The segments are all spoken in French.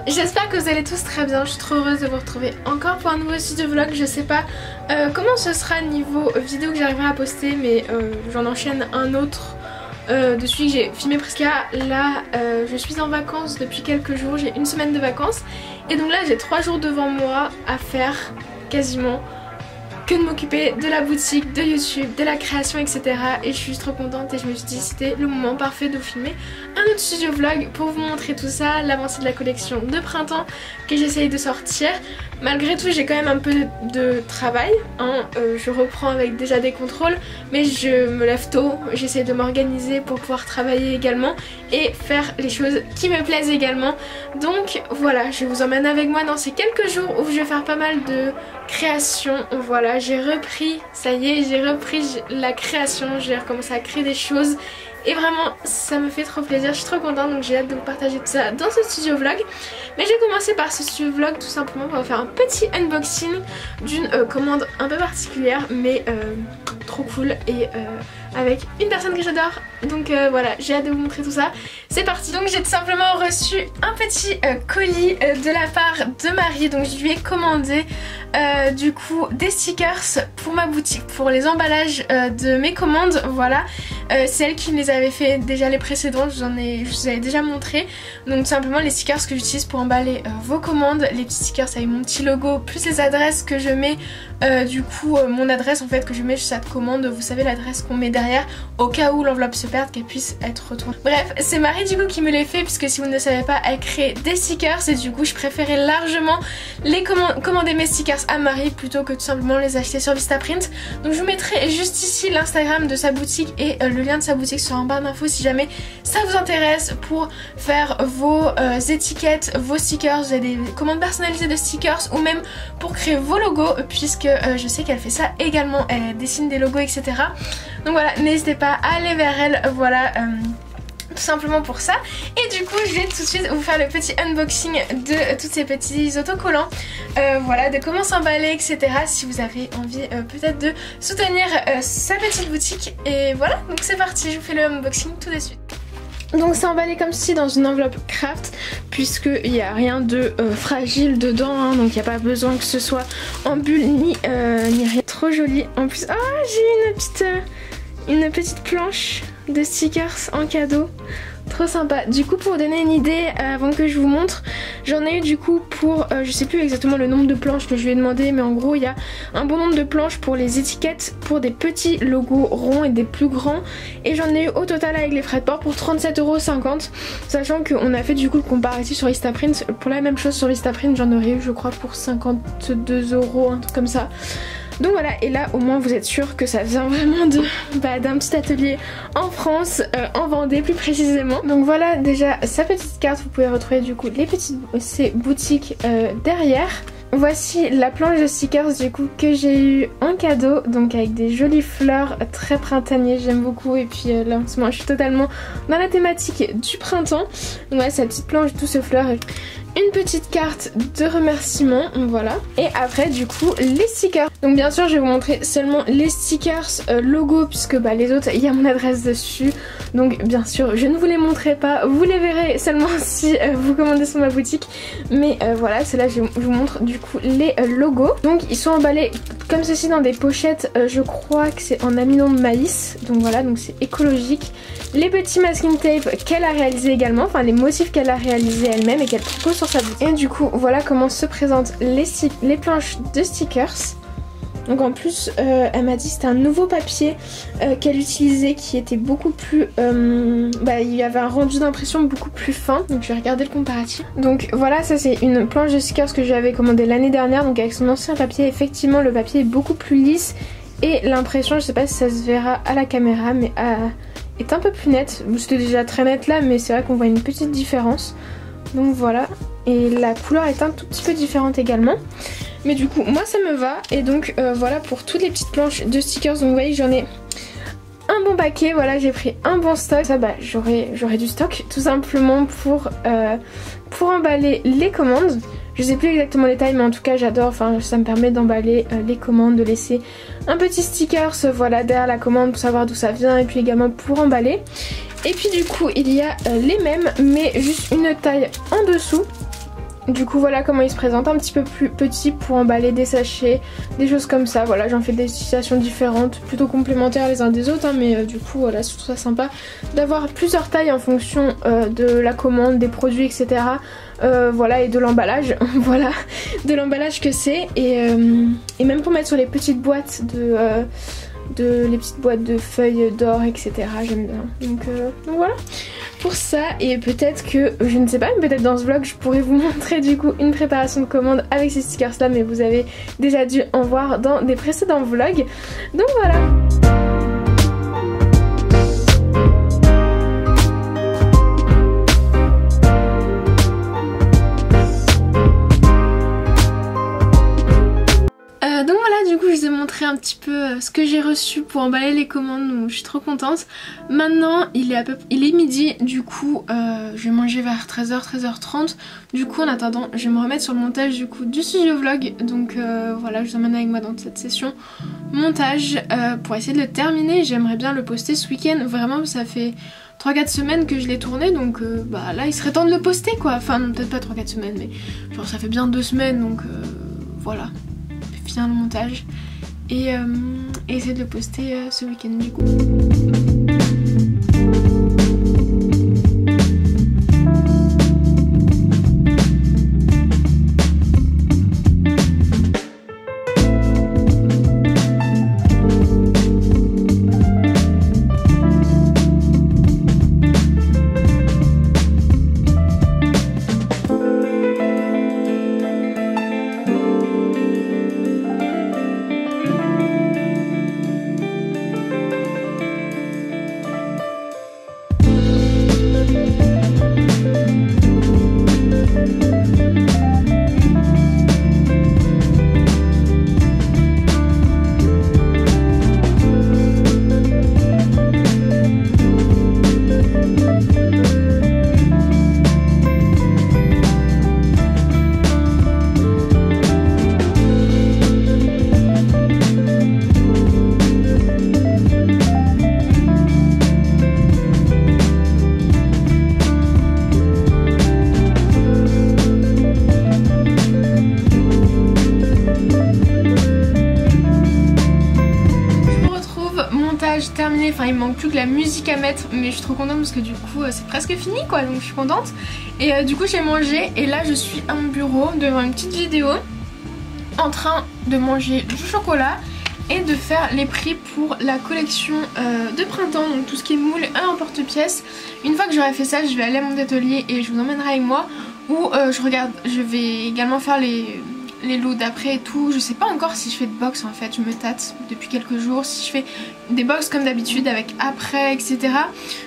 J'espère que vous allez tous très bien, je suis trop heureuse de vous retrouver encore pour un nouveau studio vlog. Je sais pas comment ce sera niveau vidéo que j'arriverai à poster, mais j'en enchaîne un autre de celui que j'ai filmé presque là. Je suis en vacances depuis quelques jours, j'ai une semaine de vacances et donc là j'ai 3 jours devant moi à faire quasiment que de m'occuper de la boutique, de YouTube, de la création, etc. Et je suis juste trop contente et je me suis dit c'était le moment parfait de vous filmer un autre studio vlog pour vous montrer tout ça, l'avancée de la collection de printemps que j'essaye de sortir. Malgré tout j'ai quand même un peu de travail, hein. Je reprends avec déjà des contrôles, mais je me lève tôt, j'essaie de m'organiser pour pouvoir travailler également et faire les choses qui me plaisent également. Donc voilà, je vous emmène avec moi dans ces quelques jours où je vais faire pas mal de création. Voilà, j'ai repris, ça y est, j'ai repris la création, j'ai recommencé à créer des choses et vraiment ça me fait trop plaisir, je suis trop contente, donc j'ai hâte de vous partager tout ça dans ce studio vlog. Mais je vais commencer par ce studio vlog tout simplement pour faire un petit unboxing d'une commande un peu particulière mais trop cool et avec une personne que j'adore. Donc voilà, j'ai hâte de vous montrer tout ça. C'est parti. Donc j'ai tout simplement reçu un petit colis de la part de Marie. Donc je lui ai commandé du coup des stickers pour ma boutique, pour les emballages de mes commandes. Voilà, c'est elle qui me les avait fait déjà les précédentes, je vous avais déjà montré. Donc tout simplement les stickers que j'utilise pour emballer vos commandes, les petits stickers avec mon petit logo, plus les adresses que je mets, du coup mon adresse en fait que je mets sur cette commande, vous savez l'adresse qu'on met derrière au cas où l'enveloppe se perde, qu'elle puisse être retournée. Bref, c'est Marie du coup qui me les fait, puisque si vous ne le savez pas, elle crée des stickers et du coup je préférais largement les commander mes stickers à Marie plutôt que tout simplement les acheter sur Vistaprint. Donc je vous mettrai juste ici l'Instagram de sa boutique et le lien de sa boutique sur en barre d'infos si jamais ça vous intéresse pour faire vos étiquettes, vos stickers, vous avez des commandes personnalisées de stickers ou même pour créer vos logos, puisque je sais qu'elle fait ça également, elle dessine des logos, etc. Donc voilà, n'hésitez pas à aller vers elle, voilà, tout simplement pour ça. Et du coup je vais tout de suite vous faire le petit unboxing de tous ces petits autocollants, voilà, de comment s'emballer, etc. si vous avez envie peut-être de soutenir sa petite boutique. Et voilà, donc c'est parti, je vous fais le unboxing tout de suite. Donc c'est emballé comme ceci dans une enveloppe craft, puisqu'il n'y a rien de fragile dedans, hein, donc il n'y a pas besoin que ce soit en bulle ni rien. Trop joli. En plus, j'ai une petite planche de stickers en cadeau. Trop sympa. Du coup pour vous donner une idée, avant que je vous montre, j'en ai eu du coup pour, je sais plus exactement le nombre de planches que je lui ai demandé, mais en gros il y a un bon nombre de planches pour les étiquettes, pour des petits logos ronds et des plus grands. Et j'en ai eu au total avec les frais de port pour 37,50 €, sachant qu'on a fait du coup le comparatif sur Vistaprint. Pour la même chose sur Vistaprint j'en aurais eu je crois pour 52 €, un truc comme ça. Donc voilà, et là au moins vous êtes sûr que ça vient vraiment d'un petit atelier en France, en Vendée plus précisément. Donc voilà déjà sa petite carte, vous pouvez retrouver du coup ces boutiques derrière. Voici la planche de stickers du coup que j'ai eu en cadeau, donc avec des jolies fleurs très printaniers, j'aime beaucoup. Et puis là en ce moment je suis totalement dans la thématique du printemps. Donc voilà, sa petite planche douce fleurs, une petite carte de remerciement, voilà. Et après du coup les stickers. Donc bien sûr je vais vous montrer seulement les stickers logo, puisque bah, les autres il y a mon adresse dessus. Donc bien sûr je ne vous les montrerai pas, vous les verrez seulement si vous commandez sur ma boutique. Mais voilà, celle-là je vous montre du coup les logos. Donc ils sont emballés comme ceci dans des pochettes, je crois que c'est en amidon de maïs. Donc voilà, donc c'est écologique. Les petits masking tape qu'elle a réalisé également, enfin les motifs qu'elle a réalisé elle-même et qu'elle propose sur sa boutique. Et du coup voilà comment se présentent les planches de stickers. Donc en plus elle m'a dit c'était un nouveau papier qu'elle utilisait qui était beaucoup plus... il y avait un rendu d'impression beaucoup plus fin. Donc je vais regarder le comparatif. Donc voilà, ça c'est une planche de stickers que j'avais commandée l'année dernière. Donc avec son ancien papier, effectivement le papier est beaucoup plus lisse. Et l'impression, je sais pas si ça se verra à la caméra, mais est un peu plus nette. C'était déjà très net là, mais c'est vrai qu'on voit une petite différence. Donc voilà, et la couleur est un tout petit peu différente également. Mais du coup moi ça me va. Et donc voilà pour toutes les petites planches de stickers. Donc vous voyez j'en ai un bon paquet, voilà, j'ai pris un bon stock. Ça bah j'aurai du stock tout simplement pour emballer les commandes. Je sais plus exactement les tailles, mais en tout cas j'adore, enfin ça me permet d'emballer les commandes, de laisser un petit sticker voilà, derrière la commande pour savoir d'où ça vient, et puis également pour emballer. Et puis du coup il y a les mêmes mais juste une taille en dessous. Du coup voilà comment il se présente, un petit peu plus petit pour emballer des sachets, des choses comme ça. Voilà, j'en fais des utilisations différentes, plutôt complémentaires les uns des autres, hein, mais du coup voilà, je trouve ça sympa d'avoir plusieurs tailles en fonction de la commande, des produits, etc. Voilà, et de l'emballage, voilà, de l'emballage que c'est, et même pour mettre sur les petites boîtes les petites boîtes de feuilles d'or, etc. J'aime bien. Donc voilà pour ça. Et peut-être que, je ne sais pas, peut-être dans ce vlog je pourrais vous montrer du coup une préparation de commande avec ces stickers là, mais vous avez déjà dû en voir dans des précédents vlogs. Donc voilà. Donc voilà, du coup je vous ai montré un petit peu ce que j'ai reçu pour emballer les commandes, donc je suis trop contente. Maintenant il est midi, du coup je vais manger vers 13h, 13h30. Du coup en attendant je vais me remettre sur le montage du coup du studio vlog. Donc voilà, je vous emmène avec moi dans cette session montage pour essayer de le terminer. J'aimerais bien le poster ce week-end, vraiment ça fait 3-4 semaines que je l'ai tourné, donc bah là il serait temps de le poster quoi. Enfin non, peut-être pas 3-4 semaines, mais genre ça fait bien 2 semaines, donc voilà. Finir le montage et essayer de le poster ce week-end du coup. Terminé, enfin il me manque plus que la musique à mettre, mais je suis trop contente parce que du coup c'est presque fini quoi, donc je suis contente. Et du coup j'ai mangé et là je suis à mon bureau devant une petite vidéo en train de manger du chocolat et de faire les prix pour la collection de printemps, donc tout ce qui est moule et emporte-pièces. Une fois que j'aurai fait ça, je vais aller à mon atelier et je vous emmènerai avec moi, où je vais également faire les lots d'après et tout. Je sais pas encore si je fais de box en fait, je me tâte depuis quelques jours, si je fais des box comme d'habitude avec après etc,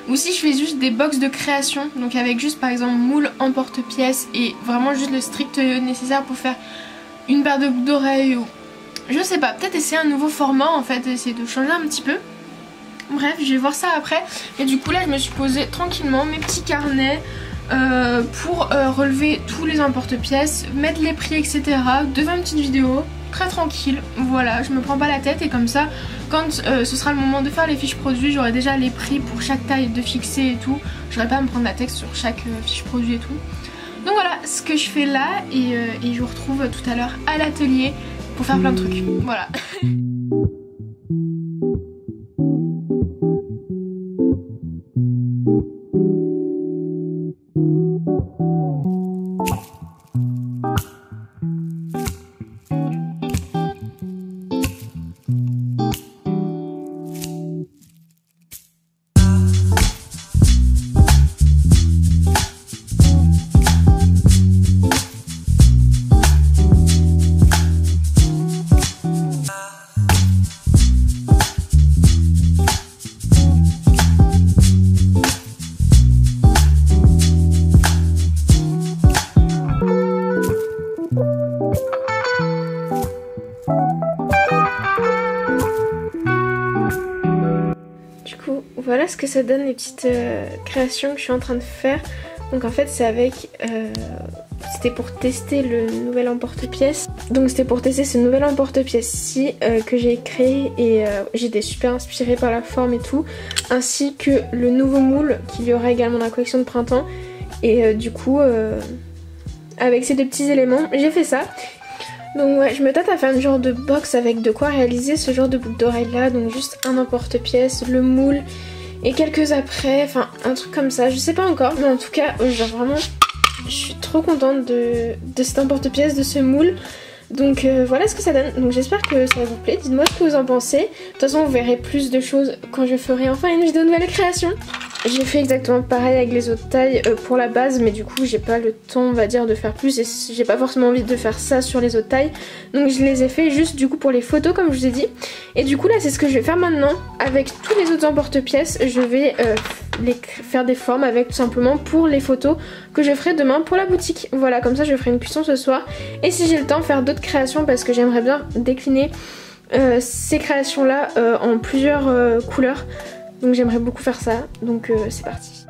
ou si je fais juste des box de création, donc avec juste par exemple moule emporte-pièces et vraiment juste le strict nécessaire pour faire une paire de boucles d'oreilles, ou je sais pas, peut-être essayer un nouveau format en fait, essayer de changer un petit peu. Bref, je vais voir ça après. Et du coup là je me suis posée tranquillement mes petits carnets pour relever tous les emporte-pièces, mettre les prix etc, devant une petite vidéo très tranquille. Voilà, je me prends pas la tête et comme ça quand ce sera le moment de faire les fiches produits, j'aurai déjà les prix pour chaque taille de fixer et tout. J'aurai pas à me prendre la tête sur chaque fiche produit et tout. Donc voilà ce que je fais là, et je vous retrouve tout à l'heure à l'atelier pour faire plein de trucs. Voilà. Voilà ce que ça donne, les petites créations que je suis en train de faire. Donc en fait c'est avec... c'était pour tester le nouvel emporte-pièce. Donc c'était pour tester ce nouvel emporte-pièce-ci que j'ai créé, et j'étais super inspirée par la forme et tout. Ainsi que le nouveau moule qu'il y aura également dans la collection de printemps. Et du coup avec ces deux petits éléments. J'ai fait ça. Donc ouais, je me tâte à faire une genre de box avec de quoi réaliser ce genre de boucle d'oreille là. Donc juste un emporte-pièce, le moule et quelques après, enfin un truc comme ça. Je sais pas encore, mais en tout cas, genre vraiment, je suis trop contente de cet emporte-pièce, de ce moule. Donc voilà ce que ça donne. Donc j'espère que ça vous plaît. Dites-moi ce que vous en pensez. De toute façon, vous verrez plus de choses quand je ferai enfin une vidéo de nouvelle création. J'ai fait exactement pareil avec les autres tailles pour la base, mais du coup j'ai pas le temps on va dire de faire plus et j'ai pas forcément envie de faire ça sur les autres tailles, donc je les ai fait juste du coup pour les photos comme je vous ai dit. Et du coup là c'est ce que je vais faire maintenant avec tous les autres emporte-pièces. Je vais faire des formes avec tout simplement pour les photos que je ferai demain pour la boutique. Voilà, comme ça je ferai une cuisson ce soir et si j'ai le temps faire d'autres créations parce que j'aimerais bien décliner ces créations là en plusieurs couleurs. Donc j'aimerais beaucoup faire ça, donc c'est parti.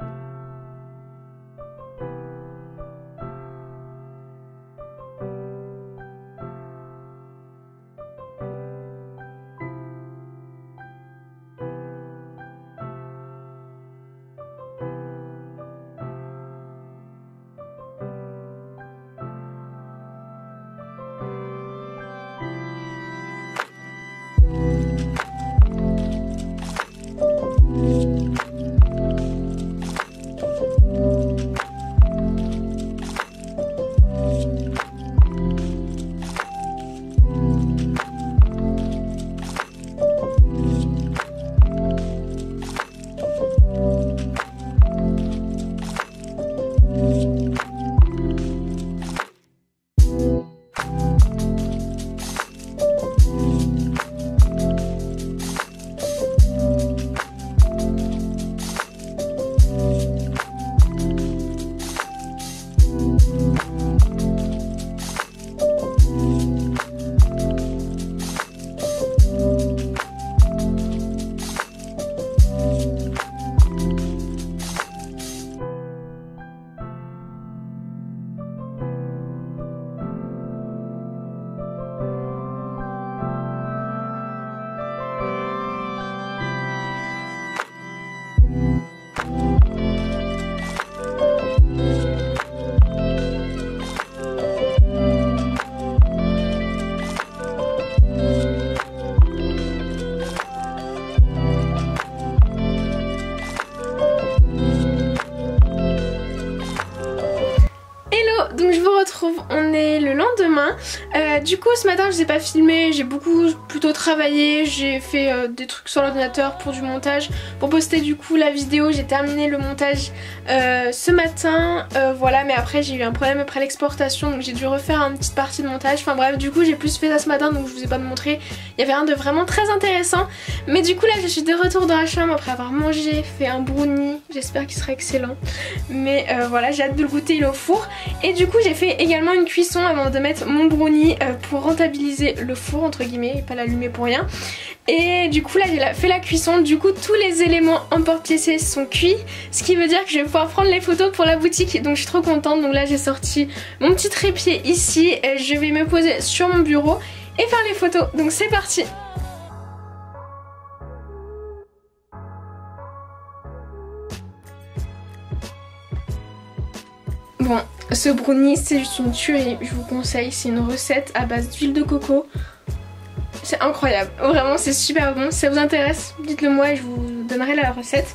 Donc je vous retrouve, on est le lendemain. Du coup ce matin je n'ai pas filmé, j'ai plutôt travaillé, j'ai fait des trucs sur l'ordinateur pour du montage, pour poster du coup la vidéo. J'ai terminé le montage ce matin, voilà, mais après j'ai eu un problème après l'exportation, donc j'ai dû refaire une petite partie de montage. Enfin bref, du coup j'ai plus fait ça ce matin, donc je vous ai pas montré, il y avait rien de vraiment très intéressant. Mais du coup là je suis de retour dans la chambre après avoir mangé, fait un brownie, j'espère qu'il sera excellent. Mais voilà, j'ai hâte de le goûter, il est au four. Et du coup j'ai fait également une cuisson avant de mettre mon brownie pour rentabiliser le four entre guillemets et pas l'allumer pour rien. Et du coup là j'ai fait la cuisson, du coup tous les éléments emporte-pièces sont cuits, ce qui veut dire que je vais pouvoir prendre les photos pour la boutique, donc je suis trop contente. Donc là j'ai sorti mon petit trépied ici, et je vais me poser sur mon bureau et faire les photos, donc c'est parti. Bon, ce brownie c'est juste une tuerie, je vous conseille, c'est une recette à base d'huile de coco. C'est incroyable, vraiment c'est super bon. Si ça vous intéresse, dites-le moi et je vous donnerai la recette.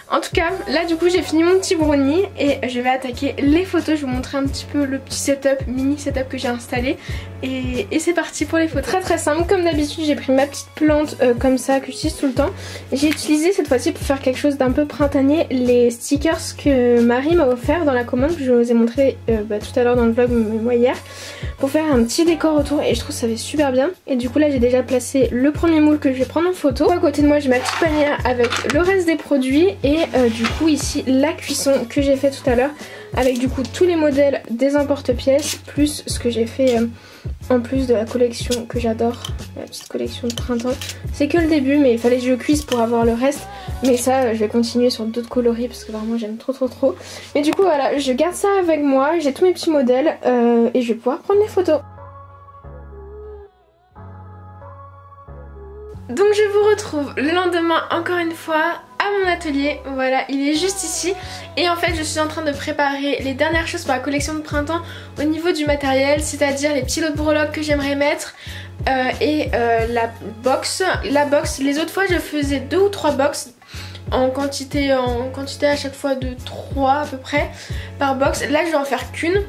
En tout cas, là du coup j'ai fini mon petit brownie et je vais attaquer les photos. Je vais vous montrer un petit peu le petit setup, mini setup que j'ai installé. Et c'est parti pour les photos. Très très simple, comme d'habitude j'ai pris ma petite plante comme ça que j'utilise tout le temps. J'ai utilisé cette fois-ci pour faire quelque chose d'un peu printanier les stickers que Marie m'a offert dans la commande que je vous ai montré tout à l'heure dans le vlog, moi hier. Pour faire un petit décor autour et je trouve que ça fait super bien. Et du coup là j'ai déjà placé le premier moule que je vais prendre en photo. À côté de moi j'ai ma petite panière avec le reste des produits et du coup ici la cuisson que j'ai fait tout à l'heure avec du coup tous les modèles des emporte-pièces plus ce que j'ai fait en plus de la collection que j'adore, la petite collection de printemps. C'est que le début mais il fallait que je cuise pour avoir le reste, mais ça je vais continuer sur d'autres coloris parce que vraiment j'aime trop. Mais du coup voilà, je garde ça avec moi, j'ai tous mes petits modèles et je vais pouvoir prendre les photos. Donc je vous retrouve le lendemain encore une fois à mon atelier. Voilà, il est juste ici. Et en fait je suis en train de préparer les dernières choses pour la collection de printemps au niveau du matériel, c'est-à-dire les petits lots de breloques que j'aimerais mettre et la box. La box, les autres fois je faisais 2 ou 3 box en quantité à chaque fois de 3 à peu près par box. Là je vais en faire qu'une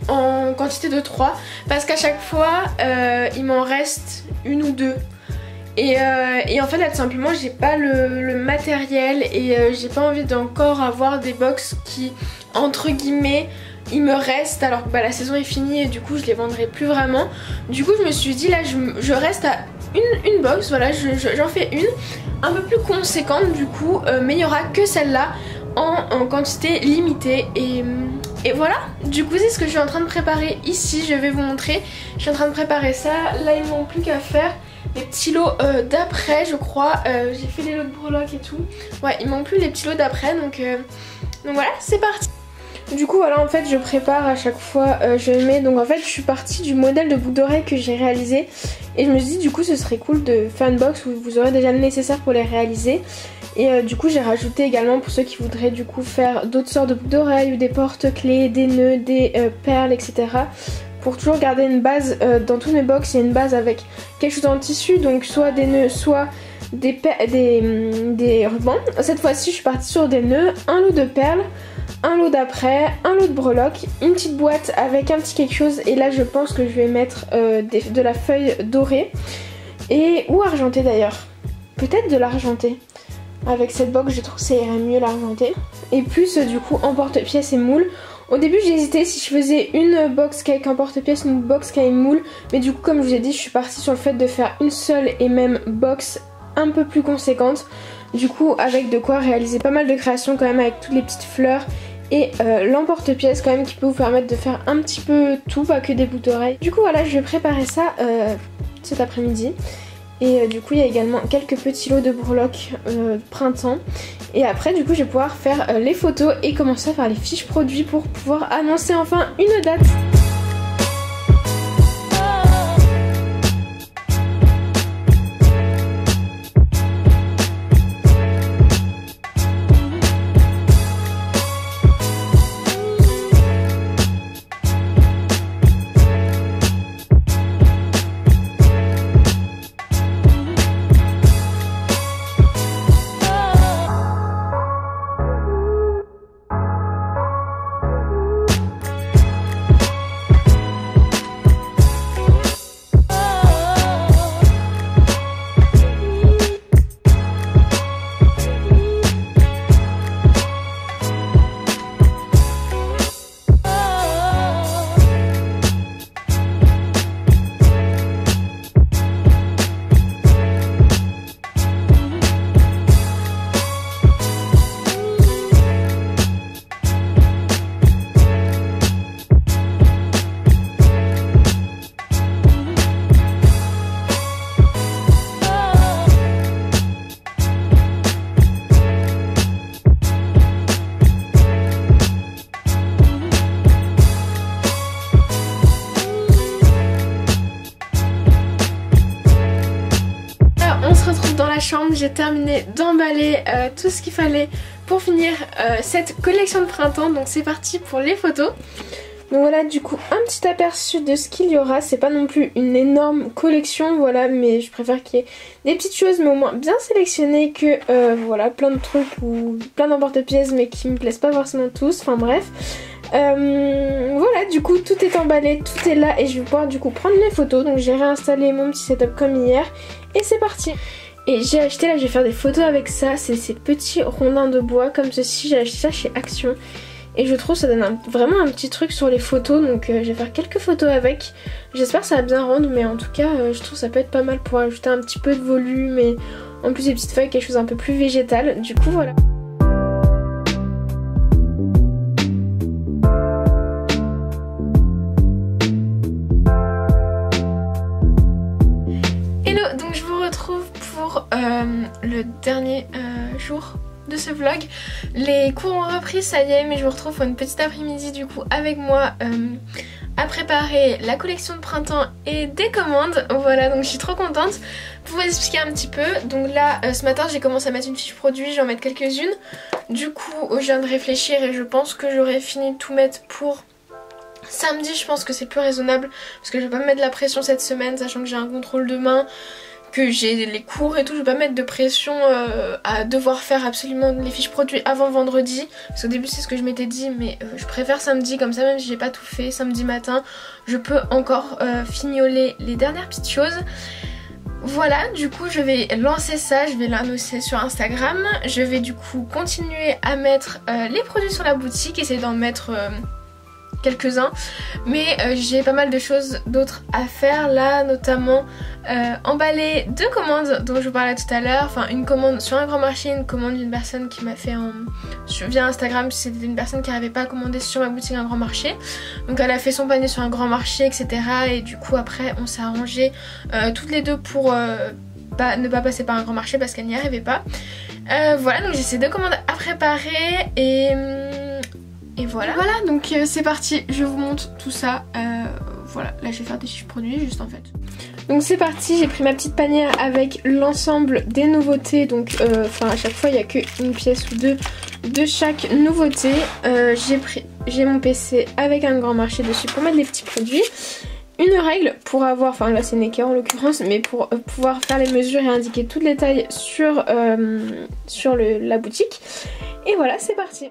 en quantité de 3 parce qu'à chaque fois il m'en reste une ou deux. Et en fait là tout simplement j'ai pas le matériel et j'ai pas envie d'encore avoir des box qui entre guillemets il me reste alors que la saison est finie et du coup je les vendrai plus vraiment. Du coup je me suis dit là je reste à une box, voilà j'en fais une un peu plus conséquente du coup mais il n'y aura que celle-là en quantité limitée et voilà, du coup c'est ce que je suis en train de préparer ici, je vais vous montrer. Je suis en train de préparer ça, là il ne manque plus qu'à faire les petits lots d'après je crois, j'ai fait les lots de breloques et tout. Ouais, il manque plus les petits lots d'après donc voilà, c'est parti. Du coup voilà en fait je prépare à chaque fois, je mets, donc en fait je suis partie du modèle de boucle d'oreille que j'ai réalisé et je me suis dit du coup ce serait cool de faire une box où vous aurez déjà le nécessaire pour les réaliser. Et du coup j'ai rajouté également pour ceux qui voudraient du coup faire d'autres sortes de boucles d'oreilles ou des porte-clés, des nœuds, des perles etc. Pour toujours garder une base, dans tous mes box il y a une base avec quelque chose en tissu, donc soit des nœuds, soit des rubans. Cette fois-ci je suis partie sur des nœuds, un lot de perles, un lot d'après, un lot de breloques, une petite boîte avec un petit quelque chose et là je pense que je vais mettre de la feuille dorée ou argentée d'ailleurs, peut-être de l'argenté. Avec cette box je trouve que ça irait mieux l'argenté. Et plus du coup en porte-pièce et moule. Au début j'ai hésité si je faisais une box avec un porte-pièce, une box avec moule. Mais du coup comme je vous ai dit je suis partie sur le fait de faire une seule et même box un peu plus conséquente. Du coup avec de quoi réaliser pas mal de créations quand même avec toutes les petites fleurs. Et l'emporte-pièce quand même qui peut vous permettre de faire un petit peu tout, pas que des boucles d'oreilles. Du coup voilà je vais préparer ça cet après-midi. Et du coup il y a également quelques petits lots de breloques printemps. Et après du coup je vais pouvoir faire les photos et commencer à faire les fiches produits pour pouvoir annoncer enfin une date. Chambre, j'ai terminé d'emballer tout ce qu'il fallait pour finir cette collection de printemps, donc c'est parti pour les photos. Donc voilà du coup un petit aperçu de ce qu'il y aura, c'est pas non plus une énorme collection voilà, mais je préfère qu'il y ait des petites choses mais au moins bien sélectionnées que voilà plein de trucs ou plein d'emporte-pièces mais qui me plaisent pas forcément tous, enfin bref. Voilà du coup tout est emballé, tout est là et je vais pouvoir du coup prendre les photos, donc j'ai réinstallé mon petit setup comme hier et c'est parti. Et j'ai acheté, là je vais faire des photos avec ça, c'est ces petits rondins de bois comme ceci, j'ai acheté ça chez Action. Et je trouve ça donne vraiment un petit truc sur les photos, donc je vais faire quelques photos avec. J'espère que ça va bien rendre, mais en tout cas je trouve que ça peut être pas mal pour ajouter un petit peu de volume et en plus des petites feuilles, quelque chose un peu plus végétal, du coup voilà. Donc je vous retrouve pour le dernier jour de ce vlog. Les cours ont repris, ça y est, mais je vous retrouve pour une petite après-midi du coup avec moi à préparer la collection de printemps et des commandes. Voilà, donc je suis trop contente. Pour vous expliquer un petit peu, donc là ce matin j'ai commencé à mettre une fiche produit, je vais en mettre quelques-unes. Du coup je viens de réfléchir et je pense que j'aurai fini de tout mettre pour samedi. Je pense que c'est plus raisonnable parce que je vais pas me mettre la pression cette semaine, sachant que j'ai un contrôle demain, que j'ai les cours et tout. Je vais pas mettre de pression à devoir faire absolument les fiches produits avant vendredi, parce qu'au début c'est ce que je m'étais dit, mais je préfère samedi, comme ça même si j'ai pas tout fait samedi matin je peux encore fignoler les dernières petites choses. Voilà, du coup je vais lancer ça, je vais l'annoncer sur Instagram. Je vais du coup continuer à mettre les produits sur la boutique, essayer d'en mettre quelques-uns, mais j'ai pas mal de choses d'autres à faire là, notamment emballer 2 commandes dont je vous parlais tout à l'heure, enfin une commande sur un grand marché, une commande d'une personne qui m'a fait via Instagram. C'était une personne qui n'arrivait pas à commander sur ma boutique un grand marché, donc elle a fait son panier sur un grand marché, etc. Et du coup après on s'est arrangé toutes les deux pour ne pas passer par un grand marché parce qu'elle n'y arrivait pas. Voilà, donc j'ai ces 2 commandes à préparer et voilà. Voilà, donc c'est parti, je vous montre tout ça. Voilà, là je vais faire des fiches produits juste en fait. Donc c'est parti, j'ai pris ma petite panière avec l'ensemble des nouveautés. Donc à chaque fois il n'y a qu'une pièce ou deux de chaque nouveauté. J'ai mon PC avec un grand marché dessus pour mettre les petits produits. Une règle pour avoir, enfin là c'est une équerre en l'occurrence, mais pour pouvoir faire les mesures et indiquer toutes les tailles sur la boutique. Et voilà, c'est parti.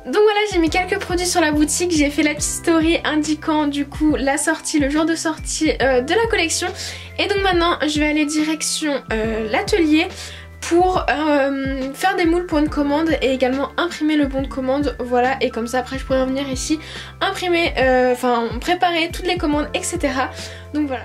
Donc voilà, j'ai mis quelques produits sur la boutique, j'ai fait la petite story indiquant du coup la sortie, le jour de sortie de la collection. Et donc maintenant je vais aller direction l'atelier pour faire des moules pour une commande et également imprimer le bon de commande. Voilà, et comme ça après je pourrai revenir ici imprimer, préparer toutes les commandes, etc. Donc voilà.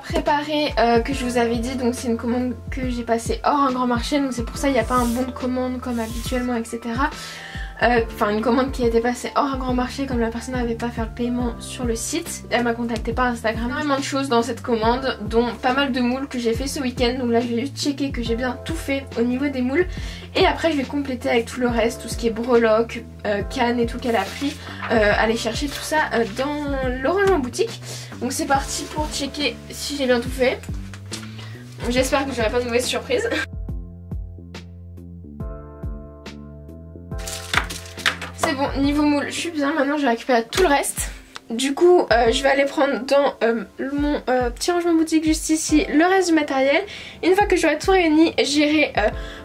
préparé que je vous avais dit, donc c'est une commande que j'ai passée hors un grand marché, donc c'est pour ça il n'y a pas un bon de commande comme habituellement, etc. enfin une commande qui était passée hors grand marché, comme la personne n'avait pas fait le paiement sur le site. Elle m'a contacté par Instagram. Énormément de choses dans cette commande, dont pas mal de moules que j'ai fait ce week-end. Donc là je vais juste checker que j'ai bien tout fait au niveau des moules. Et après je vais compléter avec tout le reste, tout ce qui est breloque, canne et tout qu'elle a pris. Aller chercher tout ça dans l'Orange en boutique. Donc c'est parti pour checker si j'ai bien tout fait. J'espère que j'aurai pas de mauvaise surprise. C'est bon, niveau moule, je suis bien. Maintenant, je vais récupérer tout le reste. Du coup, je vais aller prendre dans mon petit rangement boutique juste ici le reste du matériel. Une fois que j'aurai tout réuni, j'irai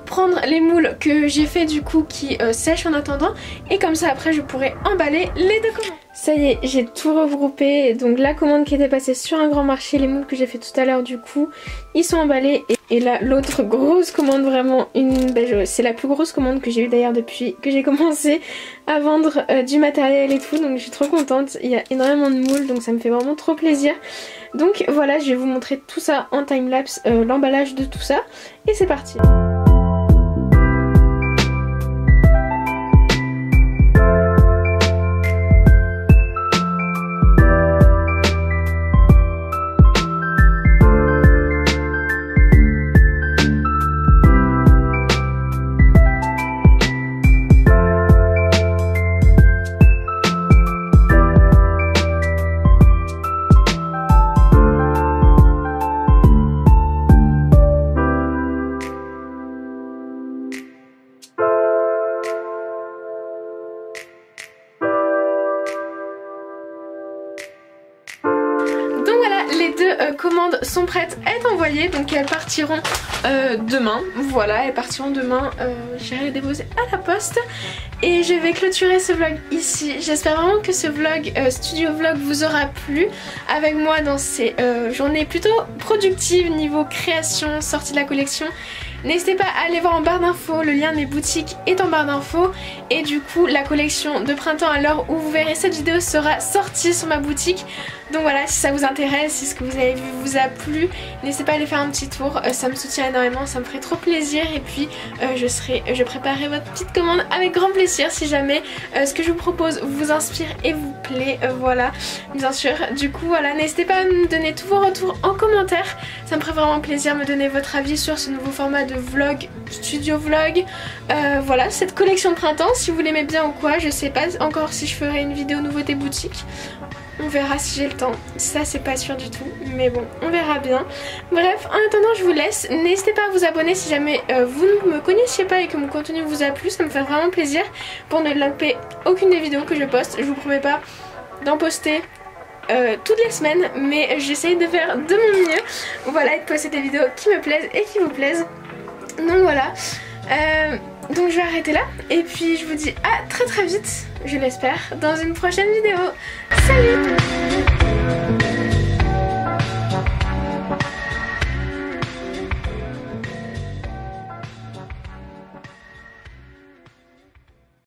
prendre les moules que j'ai fait du coup qui sèchent en attendant. Et comme ça, après, je pourrai emballer les deux commandes. Ça y est, j'ai tout regroupé. Donc la commande qui était passée sur un grand marché, les moules que j'ai fait tout à l'heure du coup, ils sont emballés. Et là, l'autre grosse commande, vraiment c'est la plus grosse commande que j'ai eue d'ailleurs depuis que j'ai commencé à vendre du matériel et tout. Donc je suis trop contente, il y a énormément de moules, donc ça me fait vraiment trop plaisir. Donc voilà, je vais vous montrer tout ça en timelapse, l'emballage de tout ça. Et c'est parti. Les deux commandes sont prêtes à être envoyées, donc elles partiront demain. Voilà, elles partiront demain. J'irai les déposer à la poste et je vais clôturer ce vlog ici. J'espère vraiment que ce vlog, studio vlog, vous aura plu avec moi dans ces journées plutôt productives niveau création, sortie de la collection. N'hésitez pas à aller voir en barre d'infos, le lien de mes boutiques est en barre d'infos. Et du coup la collection de printemps à l'heure où vous verrez cette vidéo sera sortie sur ma boutique. Donc voilà, si ça vous intéresse, si ce que vous avez vu vous a plu, n'hésitez pas à aller faire un petit tour, ça me soutient énormément, ça me ferait trop plaisir. Et puis je préparerai votre petite commande avec grand plaisir si jamais ce que je vous propose vous inspire et vous plaît, voilà, bien sûr. Du coup voilà, n'hésitez pas à me donner tous vos retours en commentaire, ça me ferait vraiment plaisir de me donner votre avis sur ce nouveau format de vlog, studio vlog, voilà, cette collection de printemps, si vous l'aimez bien ou quoi. Je sais pas encore si je ferai une vidéo nouveauté boutique. On verra si j'ai le temps, ça c'est pas sûr du tout, mais bon, on verra bien. Bref, en attendant je vous laisse, n'hésitez pas à vous abonner si jamais vous ne me connaissiez pas et que mon contenu vous a plu, ça me fait vraiment plaisir pour ne louper aucune des vidéos que je poste. Je vous promets pas d'en poster toutes les semaines, mais j'essaye de faire de mon mieux, voilà, et de poster des vidéos qui me plaisent et qui vous plaisent. Donc voilà, donc je vais arrêter là et puis je vous dis à très vite, je l'espère, dans une prochaine vidéo. Salut!